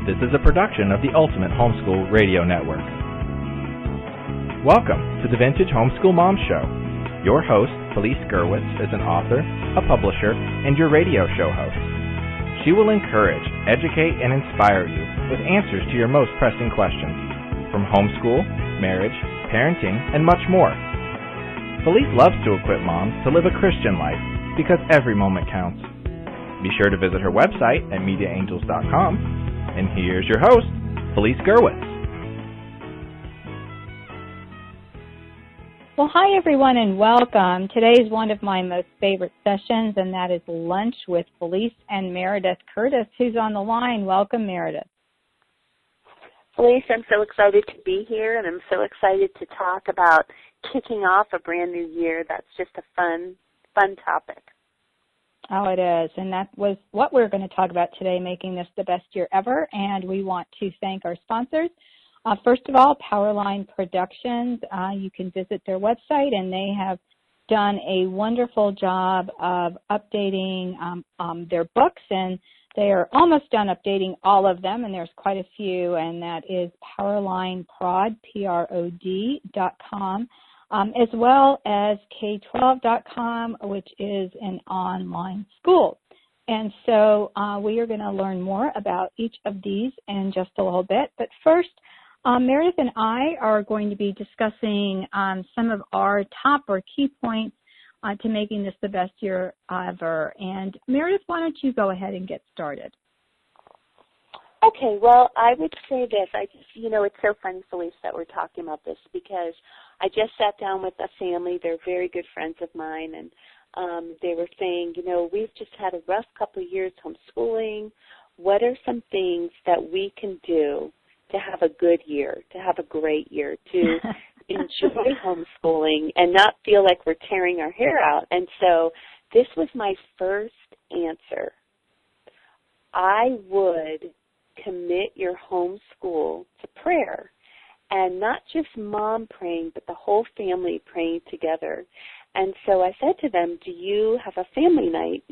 This is a production of the Ultimate Homeschool Radio Network. Welcome to the Vintage Homeschool Mom Show. Your host, Felice Gerwitz, is an author, a publisher, and your radio show host. She will encourage, educate, and inspire you with answers to your most pressing questions, from homeschool, marriage, parenting, and much more. Felice loves to equip moms to live a Christian life because every moment counts. Be sure to visit her website at mediaangels.com. And here's your host, Felice Gerwitz. Well, hi everyone and welcome. Today is one of my most favorite sessions, and that is Lunch with Felice and Meredith Curtis, who's on the line. Welcome, Meredith. Felice, I'm so excited to be here, and I'm so excited to talk about kicking off a brand new year. That's just a fun topic. Oh, it is, and that was what we're going to talk about today, making this the best year ever, and we want to thank our sponsors. First of all, Powerline Productions. You can visit their website, and they have done a wonderful job of updating their books, and they are almost done updating all of them, and there's quite a few, and that is PowerlineProd, PROD.com. As well as K12.com, which is an online school. And so we are going to learn more about each of these in just a little bit. But first, Meredith and I are going to be discussing some of our top or key points to making this the best year ever. And Meredith, why don't you go ahead and get started? Okay, well, I would say this. It's so funny, Felice, that we're talking about this because I just sat down with a family. They're very good friends of mine, and they were saying, we've just had a rough couple of years homeschooling. What are some things that we can do to have a good year, to have a great year, to enjoy homeschooling and not feel like we're tearing our hair out? And so this was my first answer. I would commit your homeschool to prayer, and not just mom praying, but the whole family praying together. And so I said to them, do you have a family night,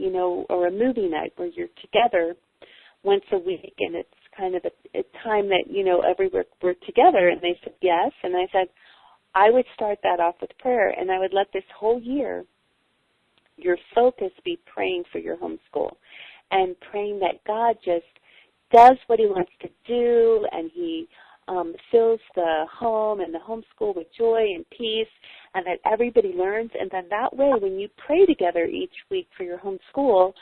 or a movie night where you're together once a week, and it's kind of a time that, everywhere we're together? And they said yes. And I said, I would start that off with prayer, and I would let this whole year your focus be praying for your homeschool and praying that God just does what he wants to do, and he fills the home and the homeschool with joy and peace, and that everybody learns. And then that way, when you pray together each week for your homeschool,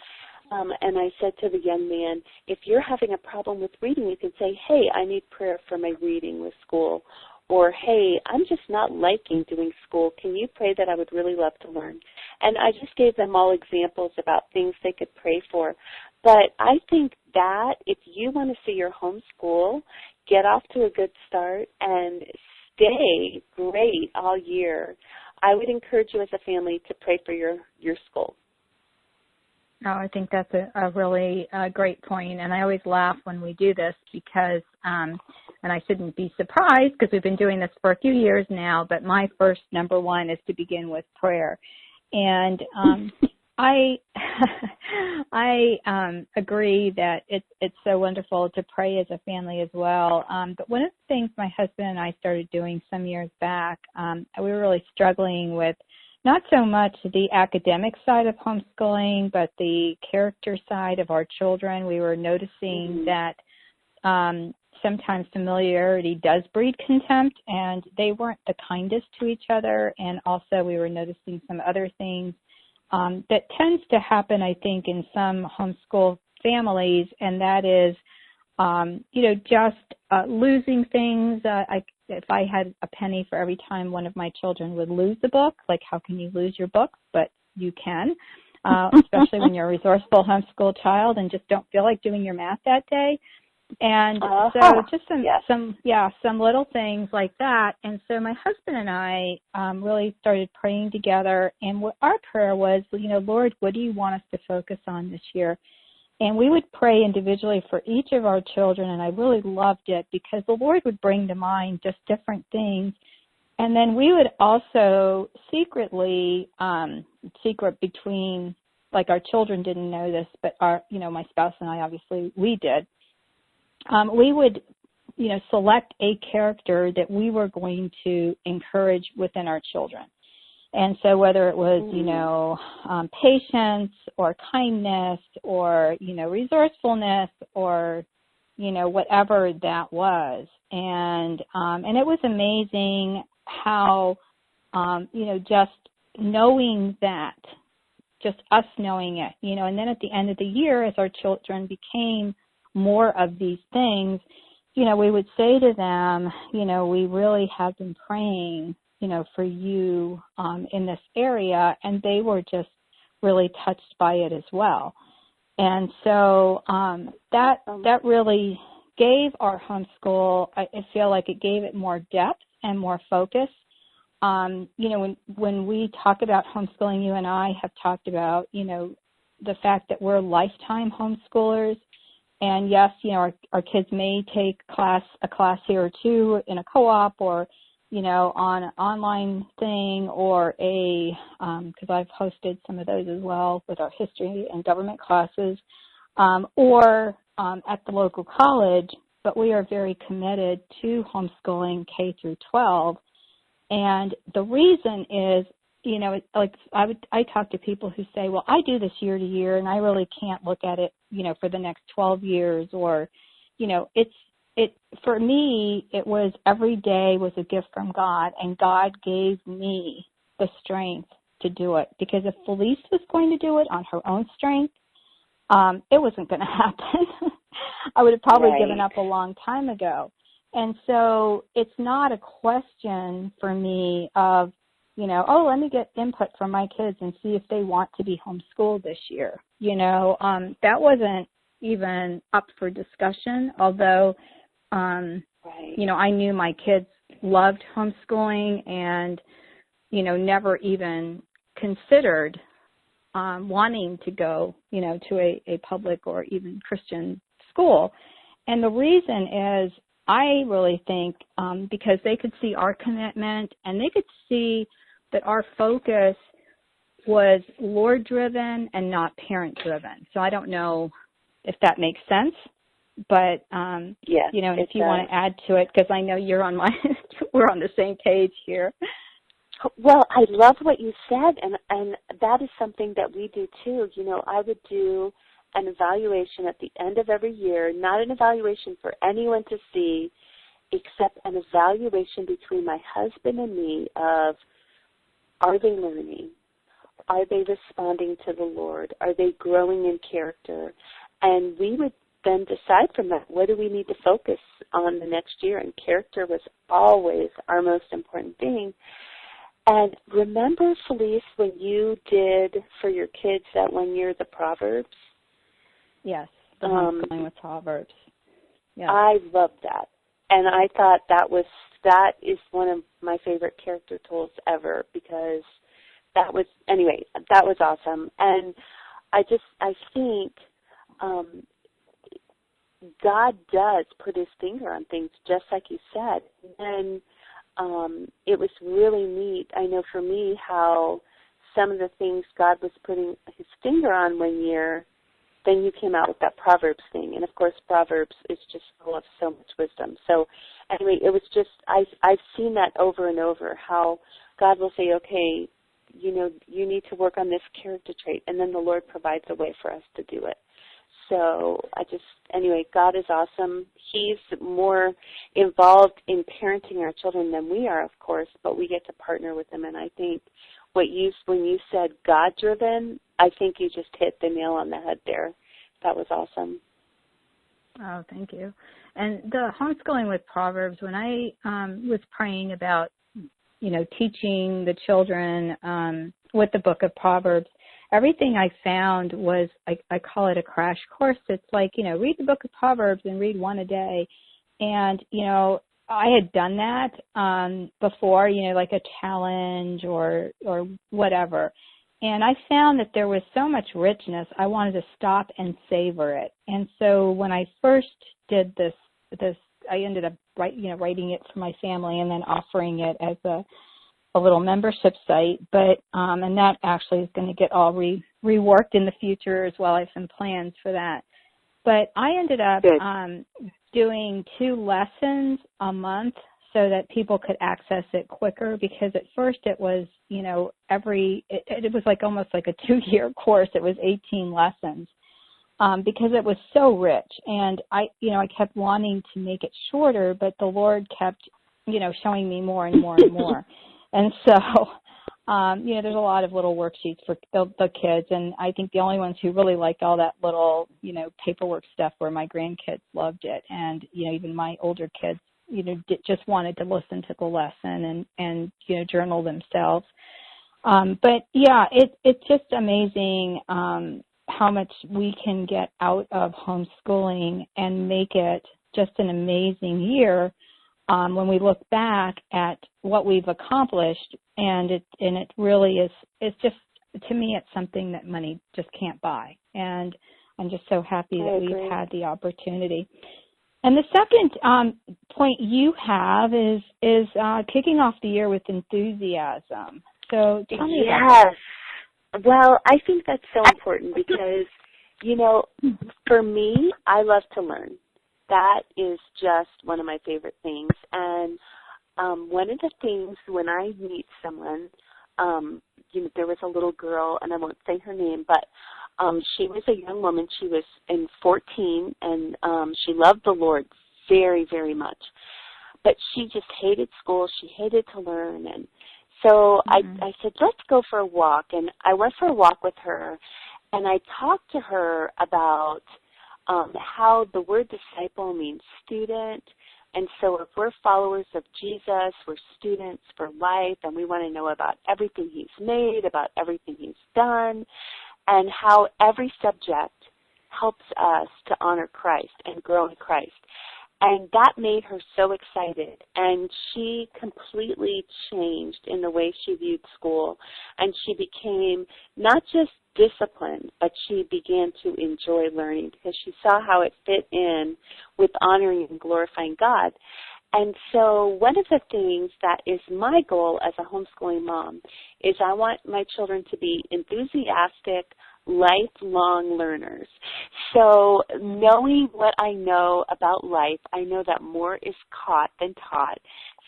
and I said to the young man, if you're having a problem with reading, you can say, hey, I need prayer for my reading with school. Or, hey, I'm just not liking doing school. Can you pray that I would really love to learn? And I just gave them all examples about things they could pray for. But I think that if you want to see your homeschool get off to a good start and stay great all year, I would encourage you as a family to pray for your school. Oh, I think that's a really great point, and I always laugh when we do this because, and I shouldn't be surprised because we've been doing this for a few years now, but my first number one is to begin with prayer. And I agree that it's so wonderful to pray as a family as well. But one of the things my husband and I started doing some years back, we were really struggling with not so much the academic side of homeschooling, but the character side of our children. We were noticing that sometimes familiarity does breed contempt, and they weren't the kindest to each other. And also we were noticing some other things that tends to happen, I think, in some homeschool families, and that is, just losing things. If I had a penny for every time one of my children would lose a book, like how can you lose your book? But you can, especially when you're a resourceful homeschool child and just don't feel like doing your math that day. And so just some little things like that. And so my husband and I really started praying together. And what our prayer was, Lord, what do you want us to focus on this year? And we would pray individually for each of our children, and I really loved it because the Lord would bring to mind just different things. And then we would also secretly, secret between, like our children didn't know this, but my spouse and I, obviously, we did. we would, select a character that we were going to encourage within our children. And so whether it was, patience or kindness or, resourcefulness or, whatever that was. And it was amazing how, just knowing that, just us knowing it, and then at the end of the year, as our children became more of these things, we would say to them, we really have been praying, for you in this area, and they were just really touched by it as well. And so that really gave our homeschool, I feel like it gave it more depth and more focus. When we talk about homeschooling, you and I have talked about, the fact that we're lifetime homeschoolers. And yes, our kids may take a class here or two in a co-op or, on an online thing or because I've hosted some of those as well with our history and government classes, or at the local college. But we are very committed to homeschooling K through 12. And the reason is, I talk to people who say, well, I do this year to year and I really can't look at it, for the next 12 years or, for me, it was every day was a gift from God, and God gave me the strength to do it, because if Felice was going to do it on her own strength, it wasn't going to happen. I would have probably given up a long time ago. And so it's not a question for me of, let me get input from my kids and see if they want to be homeschooled this year. That wasn't even up for discussion, although, I knew my kids loved homeschooling and, never even considered wanting to go, to a public or even Christian school. And the reason is, I really think because they could see our commitment and they could see that our focus was Lord-driven and not parent-driven. So I don't know if that makes sense, but, yes, and if you want to add to it, because I know we're on the same page here. Well, I love what you said, and that is something that we do too. I would do an evaluation at the end of every year, not an evaluation for anyone to see, except an evaluation between my husband and me of, are they learning? Are they responding to the Lord? Are they growing in character? And we would then decide from that, what do we need to focus on the next year? And character was always our most important thing. And remember, Felice, when you did for your kids that one year the Proverbs? Yes, the homeschooling with Proverbs. Yes. I loved that. And I thought that is one of my favorite character tools ever, because that was awesome. And I think God does put his finger on things, just like you said. And it was really neat, I know for me, how some of the things God was putting his finger on one year, then you came out with that Proverbs thing. And, of course, Proverbs is just full of so much wisdom. So, anyway, it was just, I've seen that over and over, how God will say, okay, you need to work on this character trait, and then the Lord provides a way for us to do it. So anyway, God is awesome. He's more involved in parenting our children than we are, of course, but we get to partner with him. And I think when you said God-driven, I think you just hit the nail on the head there. That was awesome. Oh, thank you. And the homeschooling with Proverbs, when I was praying about, teaching the children with the book of Proverbs, everything I found was, I call it a crash course. It's like, read the book of Proverbs and read one a day. And, I had done that before, like a challenge or whatever. And I found that there was so much richness, I wanted to stop and savor it. And so when I first did this, I ended up writing it for my family and then offering it as a little membership site. But and that actually is going to get all reworked in the future as well. I have some plans for that. But I ended up doing 2 lessons a month so that people could access it quicker, because at first it was, it was like almost like a 2-year course. It was 18 lessons because it was so rich. And I kept wanting to make it shorter, but the Lord kept, showing me more and more and more. And so, there's a lot of little worksheets for the kids. And I think the only ones who really liked all that little, paperwork stuff were my grandkids. Loved it. And, even my older kids, just wanted to listen to the lesson and journal themselves. But yeah, it's just amazing how much we can get out of homeschooling and make it just an amazing year when we look back at what we've accomplished. And it really is, it's just, to me, it's something that money just can't buy. And I'm just so happy that we've had the opportunity. And the second point you have is kicking off the year with enthusiasm. So tell me about that. Well, I think that's so important because, for me, I love to learn. That is just one of my favorite things. And one of the things when I meet someone, there was a little girl, and I won't say her name, but she was a young woman. She was in 14, and she loved the Lord very, very much. But she just hated school. She hated to learn. And so I said, let's go for a walk. And I went for a walk with her, and I talked to her about how the word disciple means student. And so if we're followers of Jesus, we're students for life, and we want to know about everything he's made, about everything he's done, and how every subject helps us to honor Christ and grow in Christ. And that made her so excited, and she completely changed in the way she viewed school, and she became not just disciplined, but she began to enjoy learning because she saw how it fit in with honoring and glorifying God. And so one of the things that is my goal as a homeschooling mom is I want my children to be enthusiastic, lifelong learners. So knowing what I know about life, I know that more is caught than taught.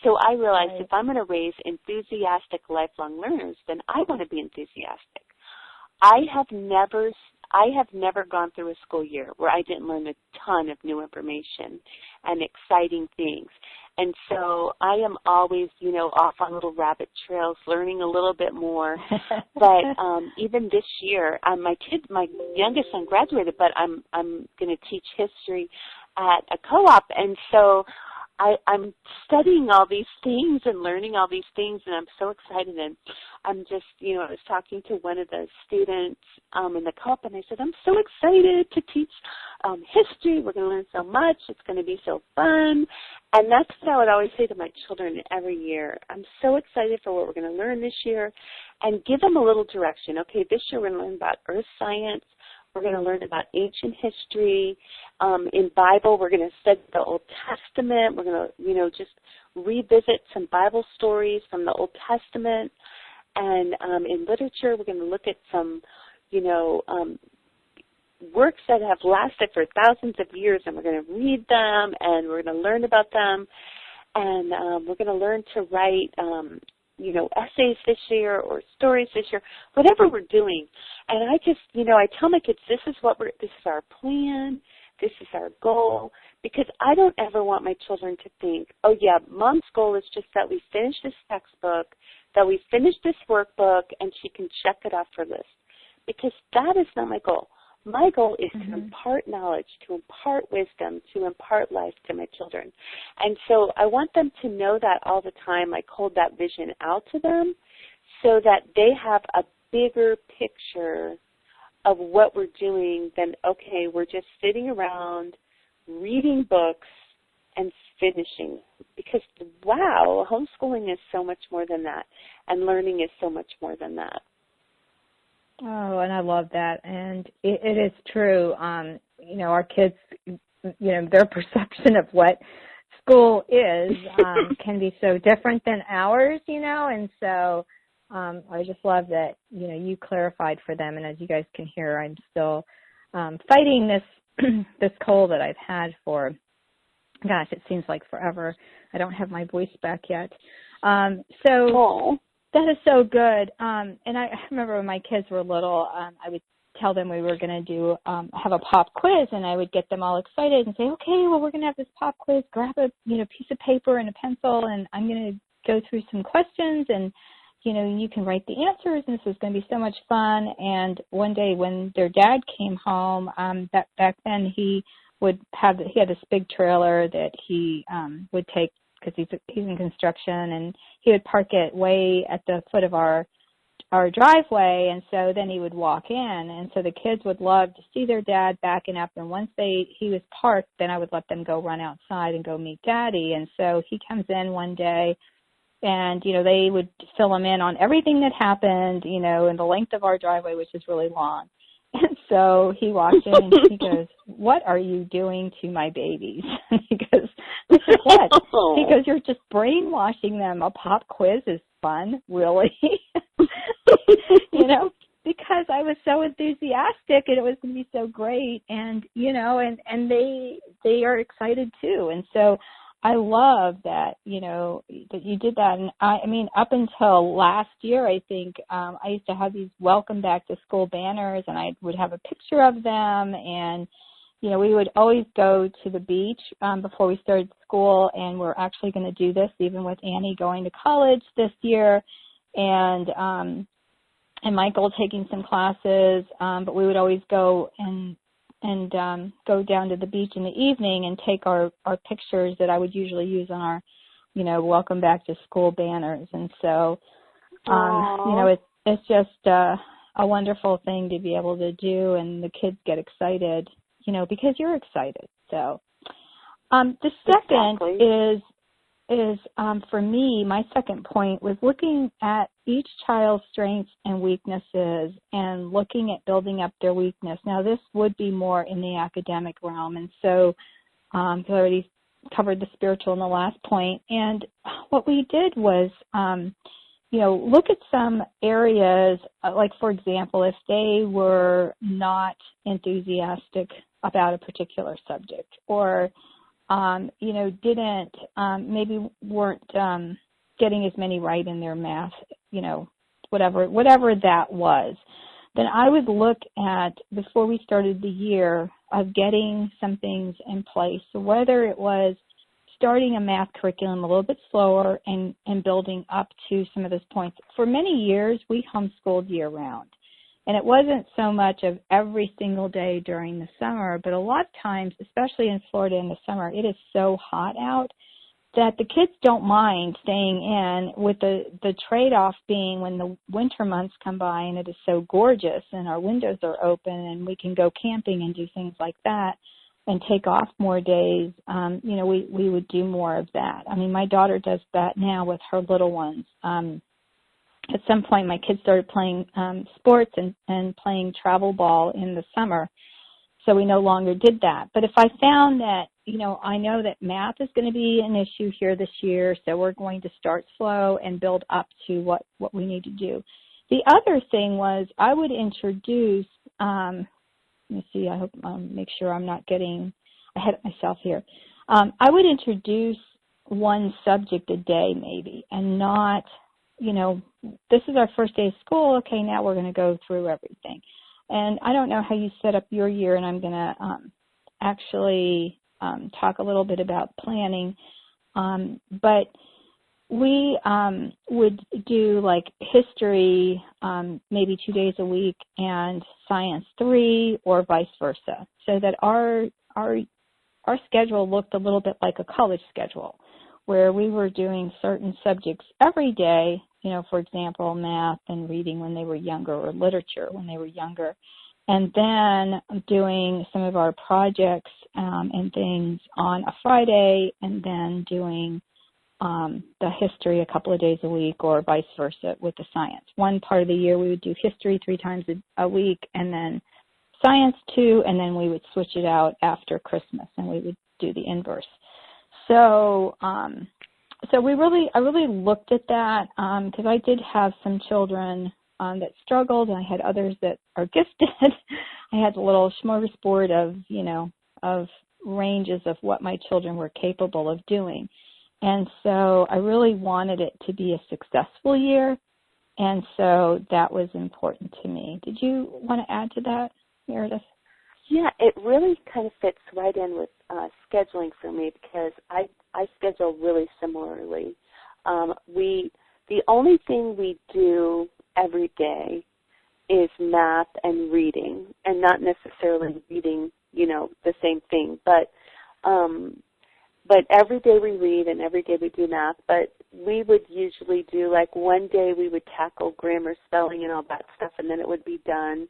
So I realized if I'm going to raise enthusiastic, lifelong learners, then I want to be enthusiastic. I have never gone through a school year where I didn't learn a ton of new information and exciting things. And so I am always, off on little rabbit trails, learning a little bit more. But even this year, my youngest son graduated, but I'm going to teach history at a co-op. And so I'm studying all these things and learning all these things, and I'm so excited. And I'm just, I was talking to one of the students in the co-op, and I said, I'm so excited to teach history. We're going to learn so much. It's going to be so fun. And that's what I would always say to my children every year. I'm so excited for what we're going to learn this year, and give them a little direction. Okay, this year we're going to learn about earth science. We're going to learn about ancient history. In Bible, we're going to study the Old Testament. We're going to, just revisit some Bible stories from the Old Testament. And in literature, we're going to look at some, works that have lasted for thousands of years, and we're going to read them, and we're going to learn about them. And we're going to learn to write essays this year or stories this year, whatever we're doing. And I just, I tell my kids, this is our plan, this is our goal, because I don't ever want my children to think, oh yeah, mom's goal is just that we finish this textbook, that we finish this workbook, and she can check it off her list. Because that is not my goal. My goal is to impart knowledge, to impart wisdom, to impart life to my children. And so I want them to know that all the time, like hold that vision out to them so that they have a bigger picture of what we're doing than, okay, we're just sitting around reading books and finishing. Because, wow, homeschooling is so much more than that, and learning is so much more than that. Oh, and I love that. And it is true. Our kids, their perception of what school is can be so different than ours, and so I just love that, you clarified for them. And as you guys can hear, I'm still fighting this cold that I've had for Gosh, it seems like forever. I don't have my voice back yet. Oh. That is so good. And I remember when my kids were little, I would tell them we were going to do have a pop quiz, and I would get them all excited and say, okay, well, we're going to have this pop quiz. Grab a piece of paper and a pencil, and I'm going to go through some questions, and you can write the answers, and this is going to be so much fun. And one day when their dad came home, back then he had this big trailer that he would take, because he's in construction, and he would park it way at the foot of our driveway, and so then he would walk in, and so the kids would love to see their dad backing up, and once he was parked, then I would let them go run outside and go meet Daddy. And so he comes in one day, and they would fill him in on everything that happened, in the length of our driveway, which is really long. And so he walked in and he goes, "What are you doing to my babies?" And he goes, "I said, what?" He goes, "You're just brainwashing them. A pop quiz is fun, really." Because I was so enthusiastic and it was going to be so great, and and they are excited too. And so I love that, that you did that. And I mean, up until last year, I think, I used to have these welcome back to school banners, and I would have a picture of them. And, we would always go to the beach before we started school, and we're actually going to do this even with Annie going to college this year, and Michael taking some classes, but we would always go and go down to the beach in the evening and take our pictures that I would usually use on our, welcome back to school banners. And so, it's just a wonderful thing to be able to do, and the kids get excited, because you're excited. So, the second is for me, my second point was looking at each child's strengths and weaknesses and looking at building up their weakness. Now, this would be more in the academic realm, and so I already covered the spiritual in the last point. And what we did was, look at some areas, like, for example, if they were not enthusiastic about a particular subject, or maybe weren't getting as many right in their math, whatever that was, then I would look at, before we started the year, of getting some things in place. So whether it was starting a math curriculum a little bit slower and building up to some of those points. For many years, we homeschooled year-round. And it wasn't so much of every single day during the summer, but a lot of times, especially in Florida in the summer, it is so hot out that the kids don't mind staying in, with the trade-off being when the winter months come by and it is so gorgeous and our windows are open and we can go camping and do things like that and take off more days, we would do more of that. I mean, my daughter does that now with her little ones. At some point, my kids started playing sports and playing travel ball in the summer, so we no longer did that. But if I found that, I know that math is going to be an issue here this year, so we're going to start slow and build up to what we need to do. The other thing was I would introduce, let me see, I hope make sure I'm not getting ahead of myself here. I would introduce one subject a day maybe, and not, this is our first day of school, okay, now we're going to go through everything. And I don't know how you set up your year, and I'm going to actually talk a little bit about planning, but we would do like history maybe 2 days a week and science 3, or vice versa, so that our schedule looked a little bit like a college schedule, where we were doing certain subjects every day, for example, math and reading when they were younger, or literature when they were younger, and then doing some of our projects and things on a Friday, and then doing the history a couple of days a week, or vice versa with the science. One part of the year we would do history 3 times a week, and then science 2, and then we would switch it out after Christmas, and we would do the inverse. So, I really looked at that because I did have some children that struggled, and I had others that are gifted. I had a little smorgasbord of ranges of what my children were capable of doing. And so I really wanted it to be a successful year, and so that was important to me. Did you want to add to that, Meredith? Yeah, it really kind of fits right in with scheduling for me because I schedule really similarly. The only thing we do every day is math and reading, and not necessarily reading, the same thing, but every day we read and every day we do math. But we would usually do, like, one day we would tackle grammar, spelling, and all that stuff, and then it would be done.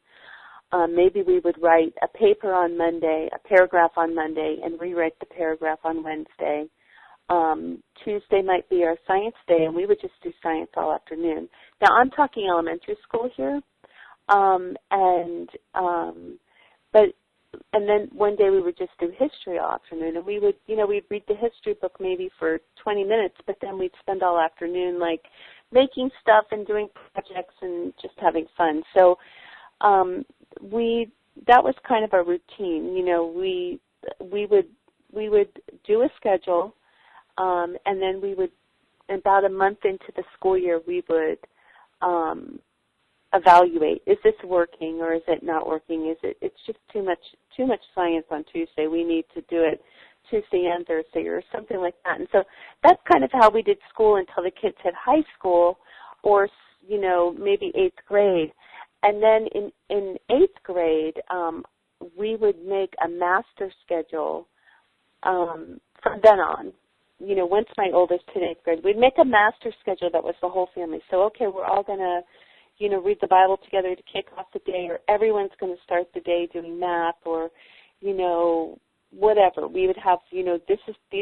Maybe we would write a paper on Monday, a paragraph on Monday, and rewrite the paragraph on Wednesday. Tuesday might be our science day, and we would just do science all afternoon. Now, I'm talking elementary school here, and then one day we would just do history all afternoon, and we would, we'd read the history book maybe for 20 minutes, but then we'd spend all afternoon, like, making stuff and doing projects and just having fun. So that was kind of a routine. We would do a schedule, and then we would, about a month into the school year, we would evaluate, is this working or is it not working? It's just too much science on Tuesday. We need to do it Tuesday and Thursday or something like that. And so that's kind of how we did school until the kids hit high school or, maybe 8th grade. And then in 8th grade, we would make a master schedule from then on. Once my oldest hit 8th grade, we'd make a master schedule that was the whole family. So, okay, we're all going to, read the Bible together to kick off the day, or everyone's going to start the day doing math, or, whatever. We would have, these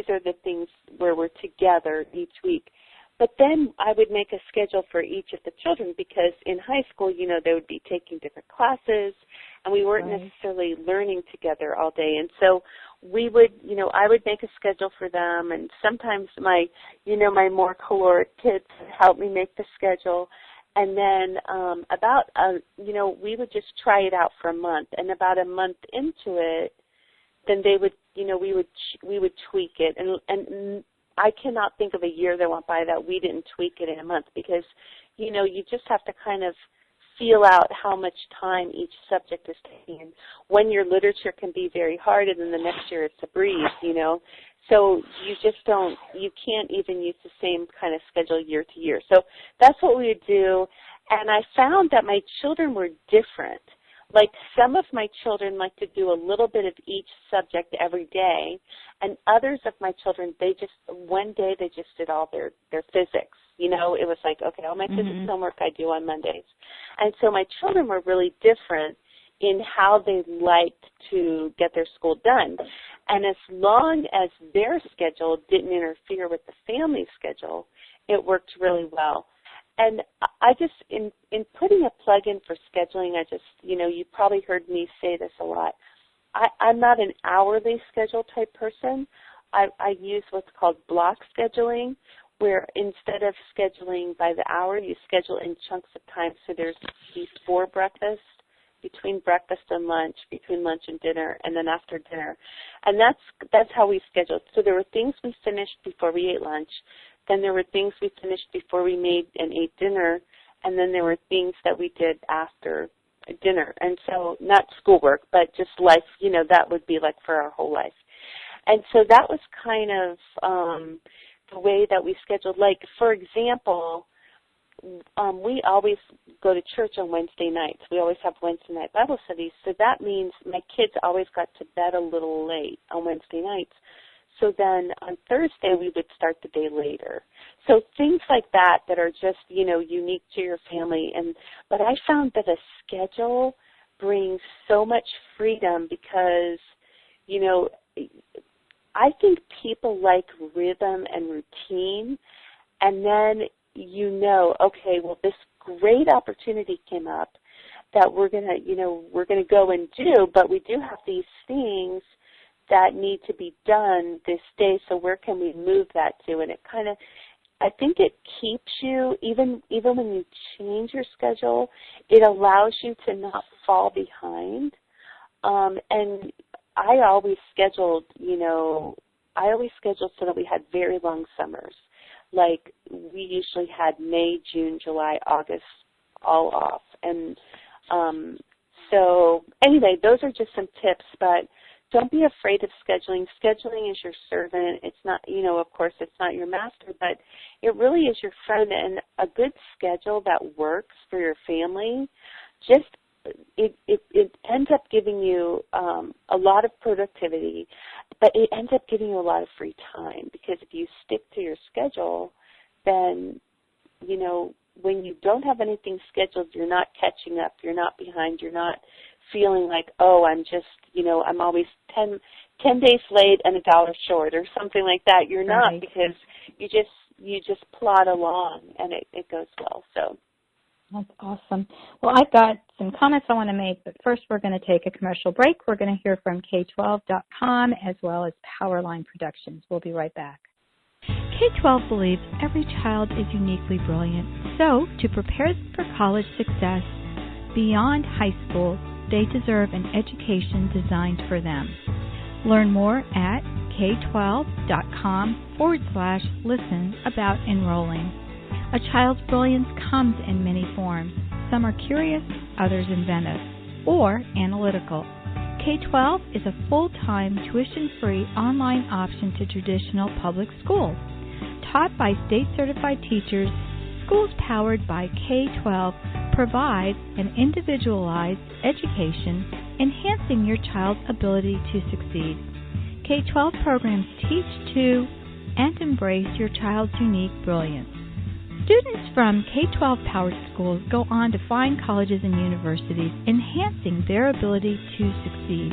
are the things where we're together each week. But then I would make a schedule for each of the children because in high school, they would be taking different classes, and we weren't necessarily learning together all day. And so we would, I would make a schedule for them, and sometimes my more caloric kids would help me make the schedule. And then we would just try it out for a month. And about a month into it, then they would, we would tweak it. And I cannot think of a year that went by that we didn't tweak it in a month because, you just have to kind of feel out how much time each subject is taking. One year literature can be very hard, and then the next year it's a breeze, So you can't even use the same kind of schedule year to year. So that's what we would do. And I found that my children were different. Like, some of my children like to do a little bit of each subject every day, and others of my children, one day they just did all their physics. It was like, okay, all my physics homework I do on Mondays. And so my children were really different in how they liked to get their school done. And as long as their schedule didn't interfere with the family schedule, it worked really well. And I just, in putting a plug-in for scheduling, you probably heard me say this a lot. I'm not an hourly schedule type person. I use what's called block scheduling, where instead of scheduling by the hour, you schedule in chunks of time. So there's before breakfast, between breakfast and lunch, between lunch and dinner, and then after dinner. And that's how we scheduled. So there were things we finished before we ate lunch. Then there were things we finished before we made and ate dinner, and then there were things that we did after dinner. And so not schoolwork, but just life, that would be like for our whole life. And so that was kind of the way that we scheduled. Like, for example, we always go to church on Wednesday nights. We always have Wednesday night Bible studies. So that means my kids always got to bed a little late on Wednesday nights. So then on Thursday, we would start the day later. So things like that are just, unique to your family. But I found that a schedule brings so much freedom because, I think people like rhythm and routine. And then, okay, well, this great opportunity came up that we're going to go and do, but we do have these things that need to be done this day, so where can we move that to? And it kind of, I think it keeps you, even when you change your schedule, it allows you to not fall behind. And I always scheduled, so that we had very long summers. Like, we usually had May, June, July, August all off. And so anyway, those are just some tips, but don't be afraid of scheduling. Scheduling is your servant. It's not, of course, it's not your master, but it really is your friend. And a good schedule that works for your family, just it ends up giving you a lot of productivity, but it ends up giving you a lot of free time, because if you stick to your schedule, then, when you don't have anything scheduled, you're not catching up, you're not behind, you're not feeling like, oh, I'm just, I'm always 10 days late and $1 short or something like that. You're not, right. because you just plod along and it goes well. So that's awesome. Well, I've got some comments I want to make, but first we're going to take a commercial break. We're going to hear from K12.com as well as Powerline Productions. We'll be right back. K12 believes every child is uniquely brilliant. So, to prepare them for college success beyond high school, they deserve an education designed for them. Learn more at k12.com/listen about enrolling. A child's brilliance comes in many forms. Some are curious, others inventive, or analytical. K12 is a full-time, tuition-free online option to traditional public schools. Taught by state-certified teachers, schools powered by K12 provide an individualized education, enhancing your child's ability to succeed. K12 programs teach to and embrace your child's unique brilliance. Students from K12-powered schools go on to find colleges and universities, enhancing their ability to succeed.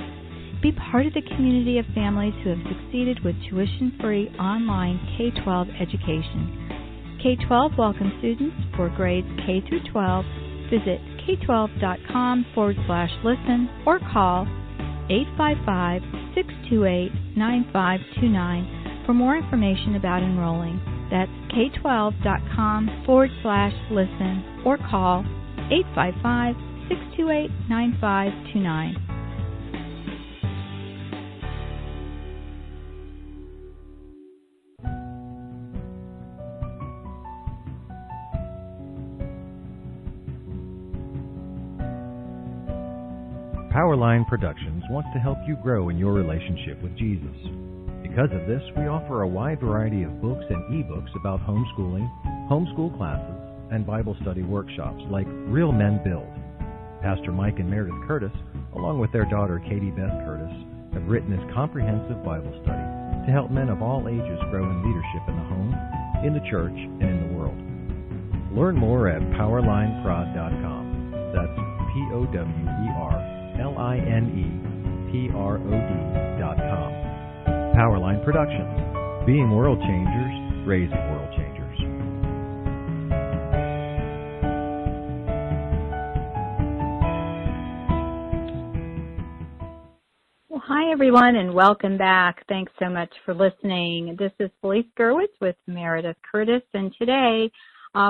Be part of the community of families who have succeeded with tuition-free online K12 education. K12 welcomes students for grades K through 12. Visit k12.com/listen or call 855-628-9529 for more information about enrolling. That's k12.com/listen or call 855-628-9529. Powerline Productions wants to help you grow in your relationship with Jesus. Because of this, we offer a wide variety of books and ebooks about homeschooling, homeschool classes, and Bible study workshops like Real Men Build. Pastor Mike and Meredith Curtis, along with their daughter Katie Beth Curtis, have written this comprehensive Bible study to help men of all ages grow in leadership in the home, in the church, and in the world. Learn more at powerlineprod.com. That's POWERLINEPROD.com. Powerline Productions, being world changers, raising world changers. Well, hi, everyone, and welcome back. Thanks so much for listening. This is Felice Gerwitz with Meredith Curtis, and today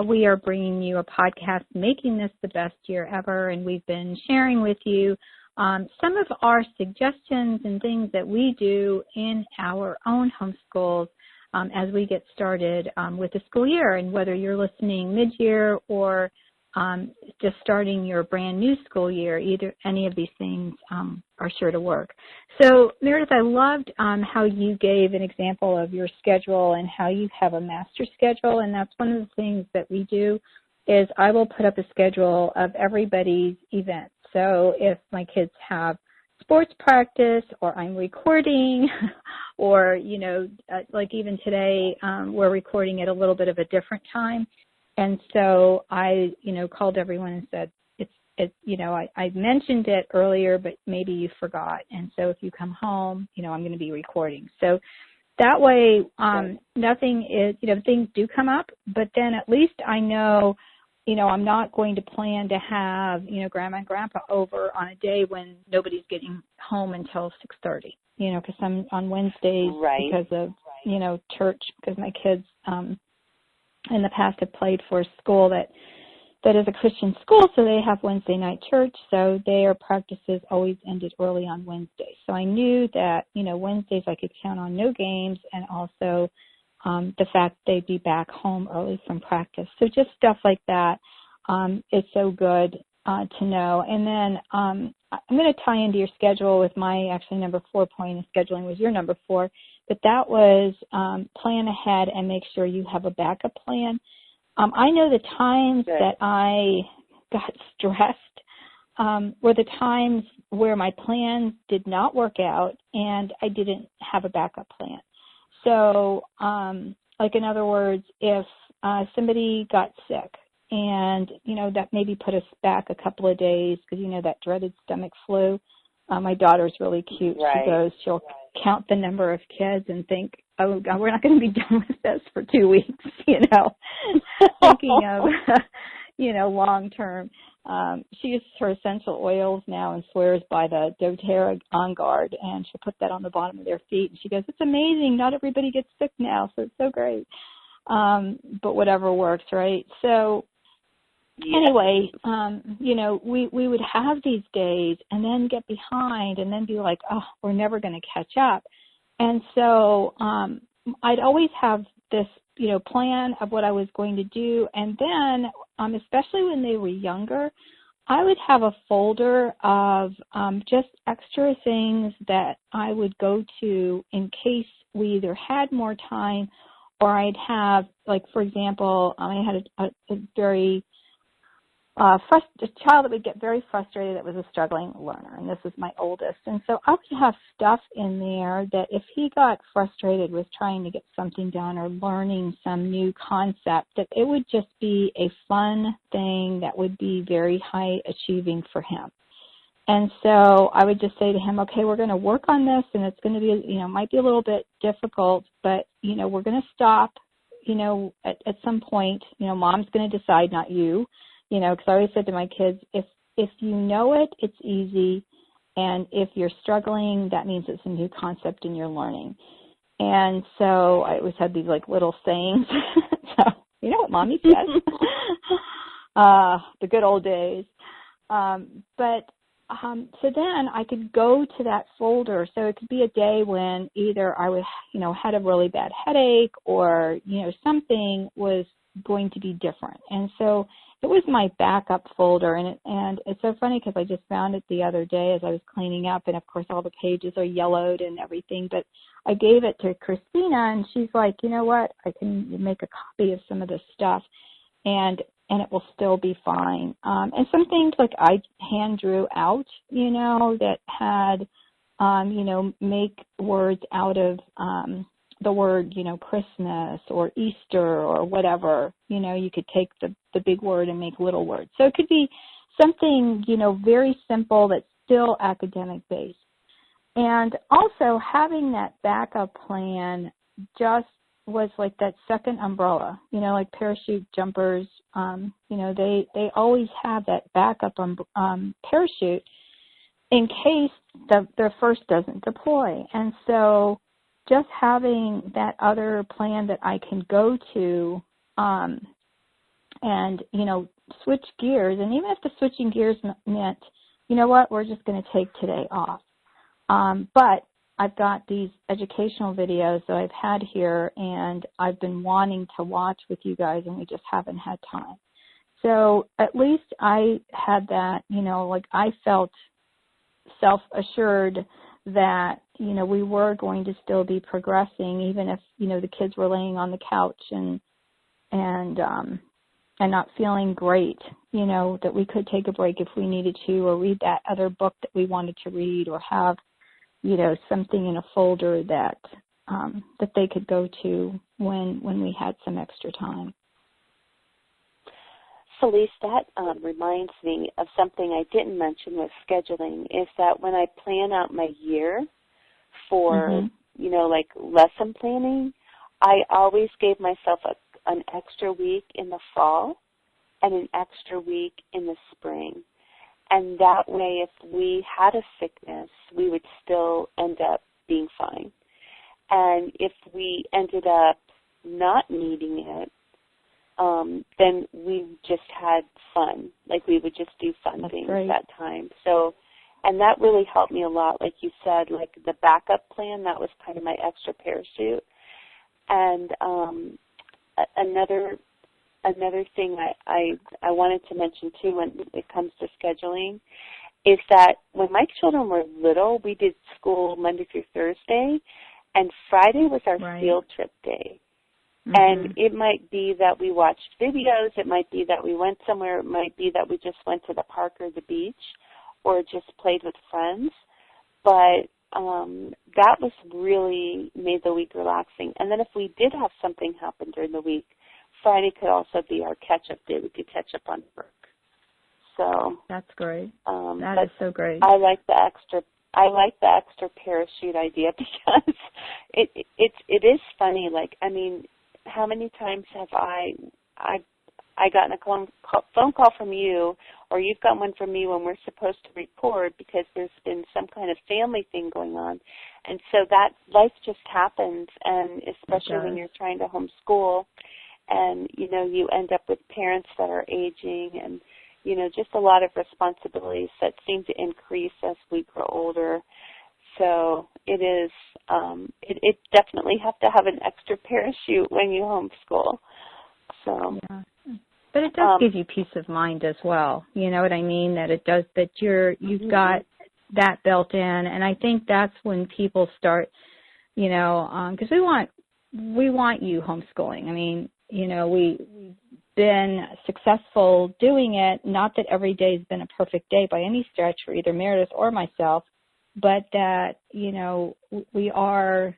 we are bringing you a podcast, Making This the Best Year Ever, and we've been sharing with you some of our suggestions and things that we do in our own homeschools as we get started with the school year. And whether you're listening mid-year or just starting your brand new school year, any of these things are sure to work. So, Meredith, I loved how you gave an example of your schedule and how you have a master schedule, and that's one of the things that we do is I will put up a schedule of everybody's events. So if my kids have sports practice or I'm recording or, like even today, we're recording at a little bit of a different time. And so I, called everyone and said, I mentioned it earlier, but maybe you forgot. And so if you come home, I'm going to be recording. So that way, nothing is, things do come up, but then at least I know, I'm not going to plan to have, Grandma and Grandpa over on a day when nobody's getting home until 6:30, because I'm on Wednesdays because of, church, because my kids in the past have played for a school that that is a Christian school, so they have Wednesday night church, so their practices always ended early on Wednesdays. So I knew that, Wednesdays I could count on no games, and also the fact they'd be back home early from practice. So just stuff like that is so good to know. And then I'm going to tie into your schedule with my actually number 4 point of scheduling was your number 4, but that was plan ahead and make sure you have a backup plan. I know the times that I got stressed were the times where my plans did not work out and I didn't have a backup plan. So, like in other words, if somebody got sick and, that maybe put us back a couple of days because, that dreaded stomach flu. My daughter's really cute. Right. She'll count the number of kids and think, oh, God, we're not going to be done with this for 2 weeks, thinking of, long term. She uses her essential oils now and swears by the doTERRA On Guard, and she'll put that on the bottom of their feet. And she goes, it's amazing. Not everybody gets sick now, so it's so great. But whatever works, right? So anyway, we would have these days and then get behind and then be like, oh, we're never going to catch up. And so I'd always have this, plan of what I was going to do. And then, especially when they were younger, I would have a folder of just extra things that I would go to in case we either had more time or I'd have, like, for example, I had a very a child that would get very frustrated that was a struggling learner, and this is my oldest. And so I would have stuff in there that if he got frustrated with trying to get something done or learning some new concept, that it would just be a fun thing that would be very high achieving for him. And so I would just say to him, okay, we're going to work on this, and it's going to be, might be a little bit difficult, but, we're going to stop, at some point, mom's going to decide, not you. Because I always said to my kids, if you know it, it's easy. And if you're struggling, that means it's a new concept and you're learning. And so I always had these like little sayings. So, you know what mommy says? The good old days. So then I could go to that folder. So it could be a day when either I was, had a really bad headache or, something was going to be different. And so it was my backup folder, and it's so funny because I just found it the other day as I was cleaning up, and of course all the pages are yellowed and everything, but I gave it to Christina, and she's like, you know what, I can make a copy of some of this stuff, and it will still be fine. And some things like I hand drew out, that had, make words out of the word, Christmas or Easter or whatever, you could take the big word and make little words. So it could be something, very simple that's still academic based. And also having that backup plan just was like that second umbrella, like parachute jumpers, they always have that backup parachute in case their first doesn't deploy. And so just having that other plan that I can go to and, switch gears, and even if the switching gears meant, we're just going to take today off. But I've got these educational videos that I've had here, and I've been wanting to watch with you guys, and we just haven't had time. So at least I had that, I felt self-assured that, we were going to still be progressing, even if, the kids were laying on the couch and not feeling great, that we could take a break if we needed to, or read that other book that we wanted to read, or have, something in a folder that they could go to when we had some extra time. Felice, that reminds me of something I didn't mention with scheduling, is that when I plan out my year for, like lesson planning, I always gave myself an extra week in the fall and an extra week in the spring. And that way, if we had a sickness, we would still end up being fine. And if we ended up not needing it, then we just had fun. Like we would just do fun things that time. So, and that really helped me a lot. Like you said, like the backup plan, that was kind of my extra parachute. And another thing I wanted to mention too when it comes to scheduling is that when my children were little, we did school Monday through Thursday, and Friday was our field trip day. Mm-hmm. And it might be that we watched videos, it might be that we went somewhere, it might be that we just went to the park or the beach or just played with friends. But that was really made the week relaxing. And then if we did have something happen during the week, Friday could also be our catch-up day. We could catch up on work. So that's great. That is so great. I like the extra parachute idea because it is funny. Like, I mean, how many times have I gotten a phone call from you, or you've gotten one from me when we're supposed to record because there's been some kind of family thing going on, and so that life just happens, and especially when you're trying to homeschool, and you end up with parents that are aging, and just a lot of responsibilities that seem to increase as we grow older. So it is, it definitely have to have an extra parachute when you homeschool. So, yeah. But it does give you peace of mind as well. You know what I mean? That it does, that you've got that built in. And I think that's when people start, because we want you homeschooling. I mean, we've been successful doing it. Not that every day has been a perfect day by any stretch for either Meredith or myself, but that, we are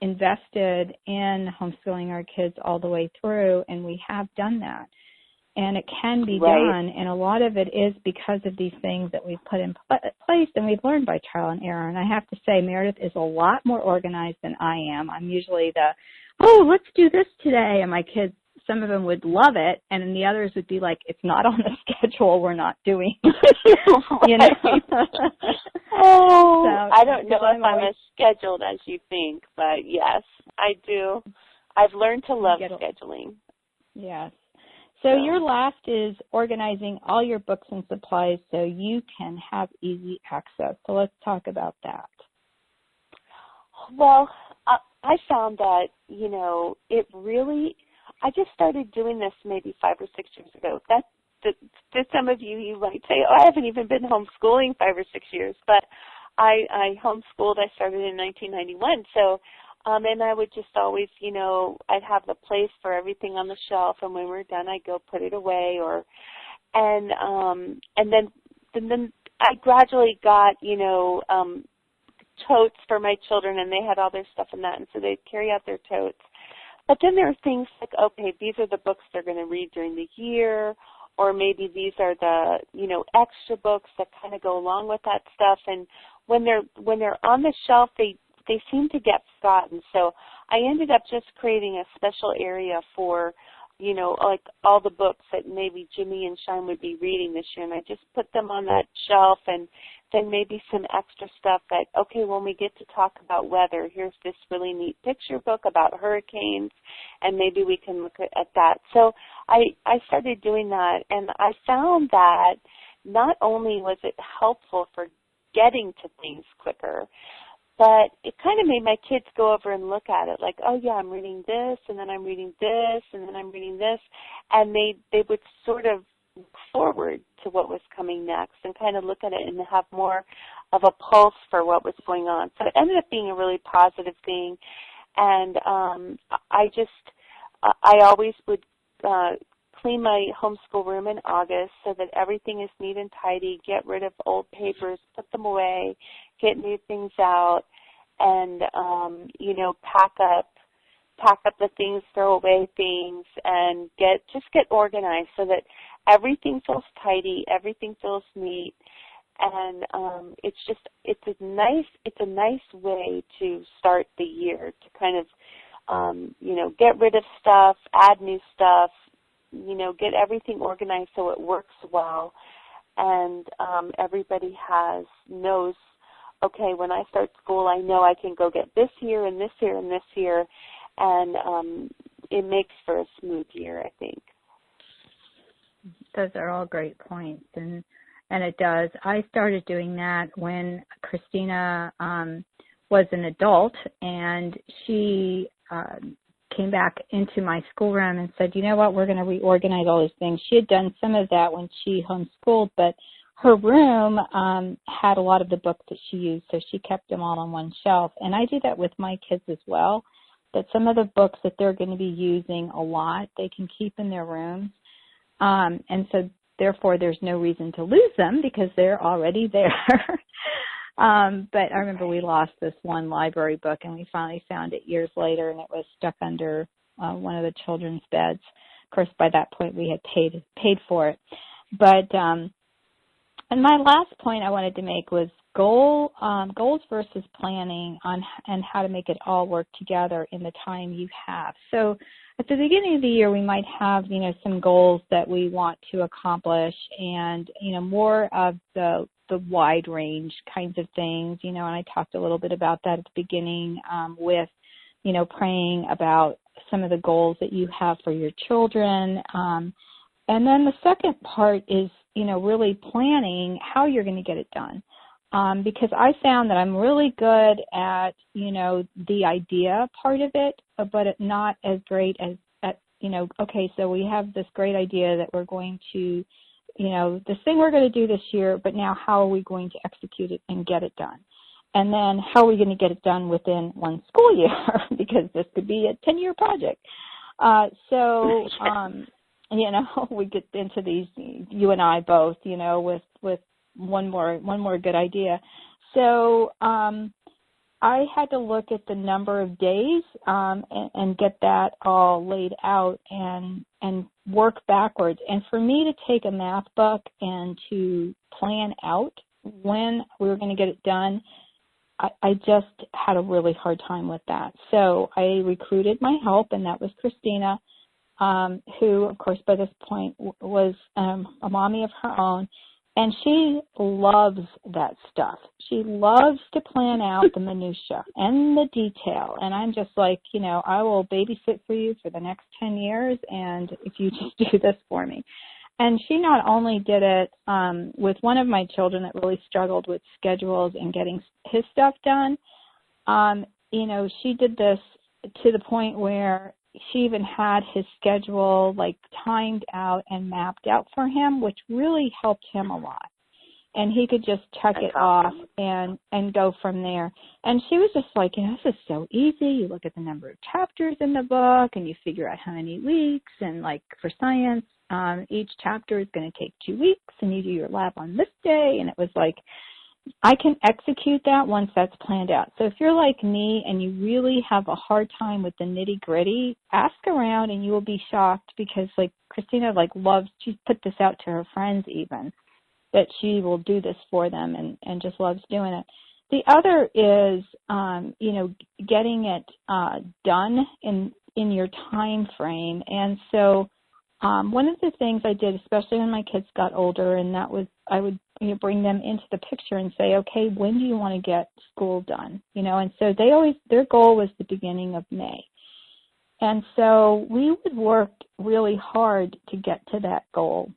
invested in homeschooling our kids all the way through, and we have done that. And it can be done, and a lot of it is because of these things that we've put in place and we've learned by trial and error. And I have to say, Meredith is a lot more organized than I am. I'm usually let's do this today, and my kids, some of them would love it, and then the others would be like, it's not on the schedule, we're not doing it. So, I don't know if I'm as scheduled as you think, but yes, I do. I've learned to love scheduling. Yes. So your last is organizing all your books and supplies so you can have easy access. So let's talk about that. Well, I found that, it really, I just started doing this maybe 5 or 6 years ago. To some of you, you might say, I haven't even been homeschooling 5 or 6 years, but I homeschooled. I started in 1991, so and I would just always, I'd have the place for everything on the shelf, and when we're done, I'd go put it away, and then I gradually got, totes for my children, and they had all their stuff in that, and so they'd carry out their totes. But then there are things like, okay, these are the books they're going to read during the year, or maybe these are the, extra books that kind of go along with that stuff. And when they're on the shelf, they seem to get forgotten. So I ended up just creating a special area for, like all the books that maybe Jimmy and Shine would be reading this year, and I just put them on that shelf, and then maybe some extra stuff that, okay, when we get to talk about weather, here's this really neat picture book about hurricanes, and maybe we can look at that. So I started doing that, and I found that not only was it helpful for getting to things quicker, but it kind of made my kids go over and look at it like, oh, yeah, I'm reading this, and then I'm reading this, and then I'm reading this. And they would sort of look forward to what was coming next and kind of look at it and have more of a pulse for what was going on. So it ended up being a really positive thing. And I always would clean my homeschool room in August so that everything is neat and tidy, get rid of old papers, put them away, get new things out, and, pack up the things, throw away things, and get organized so that everything feels tidy, everything feels neat, and it's a nice way to start the year to kind of, get rid of stuff, add new stuff, get everything organized so it works well, and everybody knows, okay, when I start school, I know I can go get this here and this here and this here, and it makes for a smooth year, I think. Those are all great points, and it does. I started doing that when Christina was an adult, and she came back into my schoolroom and said, you know what, we're going to reorganize all these things. She had done some of that when she homeschooled, but her room had a lot of the books that she used, so she kept them all on one shelf. And I do that with my kids as well, that some of the books that they're going to be using a lot, they can keep in their rooms. And so, therefore, there's no reason to lose them because they're already there. But I remember we lost this one library book, and we finally found it years later, and it was stuck under one of the children's beds. Of course, by that point, we had paid for it. But and my last point I wanted to make was goals versus planning and how to make it all work together in the time you have. So at the beginning of the year, we might have, some goals that we want to accomplish and, more of the wide range kinds of things, and I talked a little bit about that at the beginning with, praying about some of the goals that you have for your children. And then the second part is, really planning how you're going to get it done. Because I found that I'm really good at, the idea part of it, but it's not as great as, okay, so we have this great idea that we're going to, this thing we're going to do this year, but now how are we going to execute it and get it done? And then how are we going to get it done within one school year? Because this could be a 10-year project. We get into these, you and I both, with one more good idea. So I had to look at the number of days and get that all laid out and work backwards. And for me to take a math book and to plan out when we were going to get it done, I just had a really hard time with that. So I recruited my help, and that was Christina, who, of course, by this point was a mommy of her own. And she loves that stuff. She loves to plan out the minutia and the detail. And I'm just like, I will babysit for you for the next 10 years, and if you just do this for me. And she not only did it with one of my children that really struggled with schedules and getting his stuff done, she did this to the point where she even had his schedule timed out and mapped out for him, which really helped him a lot. And he could just check it off and go from there. And she was just like, this is so easy. You look at the number of chapters in the book and you figure out how many weeks. And for science, each chapter is going to take 2 weeks, and you do your lab on this day. And it was like, I can execute that once that's planned out. So if you're like me and you really have a hard time with the nitty-gritty, ask around and you will be shocked, because Christina loves, she's put this out to her friends even, that she will do this for them and just loves doing it. The other is, getting it done in your time frame. And so one of the things I did, especially when my kids got older, and that was I would bring them into the picture and say, okay, when do you want to get school done? And so their goal was the beginning of May. And so we would work really hard to get to that goal.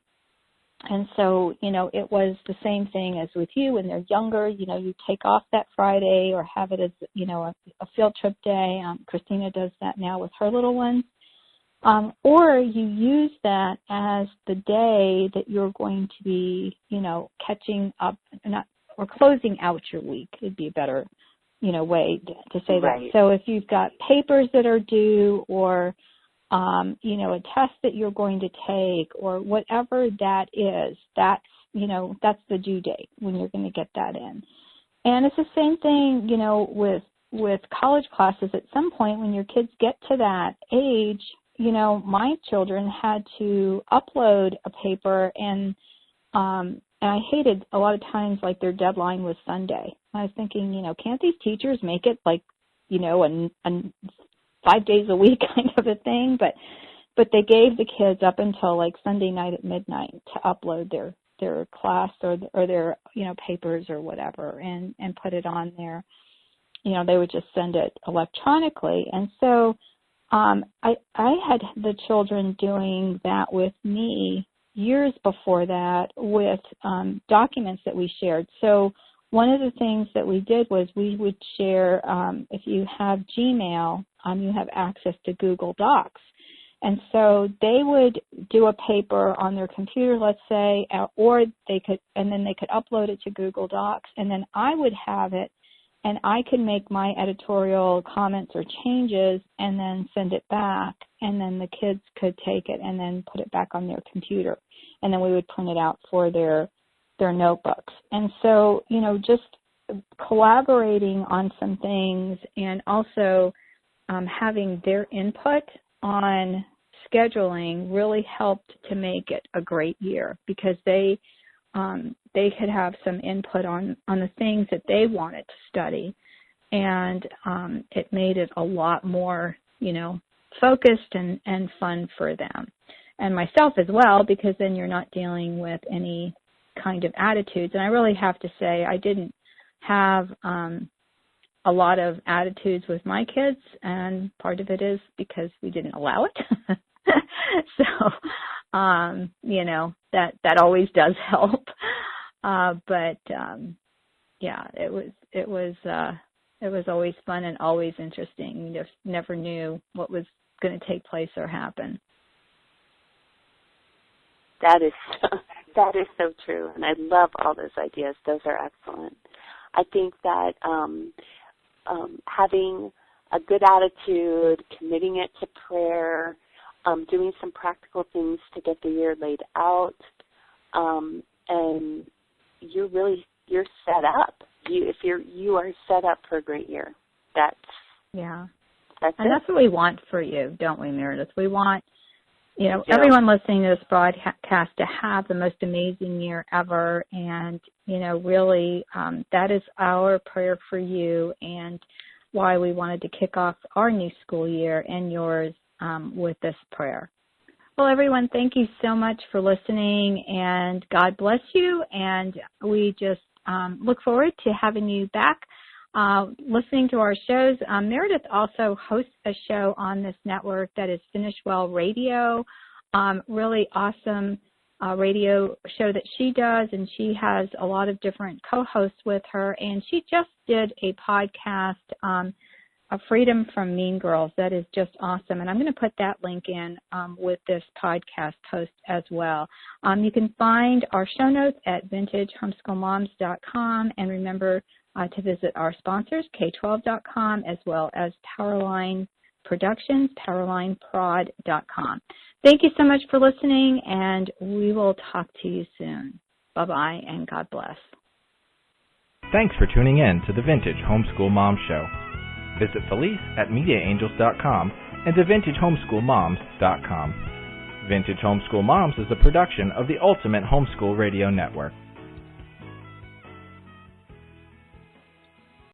And so, it was the same thing as with you when they're younger. You take off that Friday or have it as, a field trip day. Christina does that now with her little ones. Or you use that as the day that you're going to be, catching up, or closing out your week. It'd be a better, way to say right. that. So if you've got papers that are due, or, a test that you're going to take, or whatever that is, that's the due date when you're going to get that in. And it's the same thing, with college classes. At some point when your kids get to that age, my children had to upload a paper, and I hated a lot of times their deadline was Sunday. I was thinking, can't these teachers make it a 5 days a week kind of a thing? But they gave the kids up until Sunday night at midnight to upload their class or their papers or whatever, and put it on there. They would just send it electronically, and so I had the children doing that with me years before that with documents that we shared. So one of the things that we did was we would share, if you have Gmail, you have access to Google Docs. And so they would do a paper on their computer, let's say, or they could upload it to Google Docs, and then I would have it, and I could make my editorial comments or changes and then send it back, and then the kids could take it and then put it back on their computer, and then we would print it out for their notebooks. And so, just collaborating on some things and also having their input on scheduling really helped to make it a great year, because they could have some input on the things that they wanted to study, and it made it a lot more, focused and fun for them, and myself as well, because then you're not dealing with any kind of attitudes. And I really have to say I didn't have a lot of attitudes with my kids, and part of it is because we didn't allow it. So, that always does help. But it was always fun and always interesting. You just never knew what was going to take place or happen. That is so true, and I love all those ideas. Those are excellent. I think that having a good attitude, committing it to prayer, doing some practical things to get the year laid out, and you're set up. You are set up for a great year. That's what we want for you, don't we, Meredith? We want everyone listening to this broadcast to have the most amazing year ever, and really that is our prayer for you, and why we wanted to kick off our new school year and yours with this prayer. Well, everyone, thank you so much for listening, and God bless you, and we just look forward to having you back listening to our shows. Meredith also hosts a show on this network that is Finish Well Radio, really awesome radio show that she does, and she has a lot of different co-hosts with her, and she just did a podcast, Freedom from Mean Girls. That is just awesome, and I'm going to put that link in with this podcast post as well. You can find our show notes at vintagehomeschoolmoms.com, and remember to visit our sponsors, K12.com, as well as Powerline Productions, PowerlineProd.com. Thank you so much for listening, and we will talk to you soon. Bye-bye, and God bless. Thanks for tuning in to the Vintage Homeschool Mom Show. Visit Felice at MediaAngels.com and to VintageHomeschoolMoms.com. Vintage Homeschool Moms is a production of the Ultimate Homeschool Radio Network.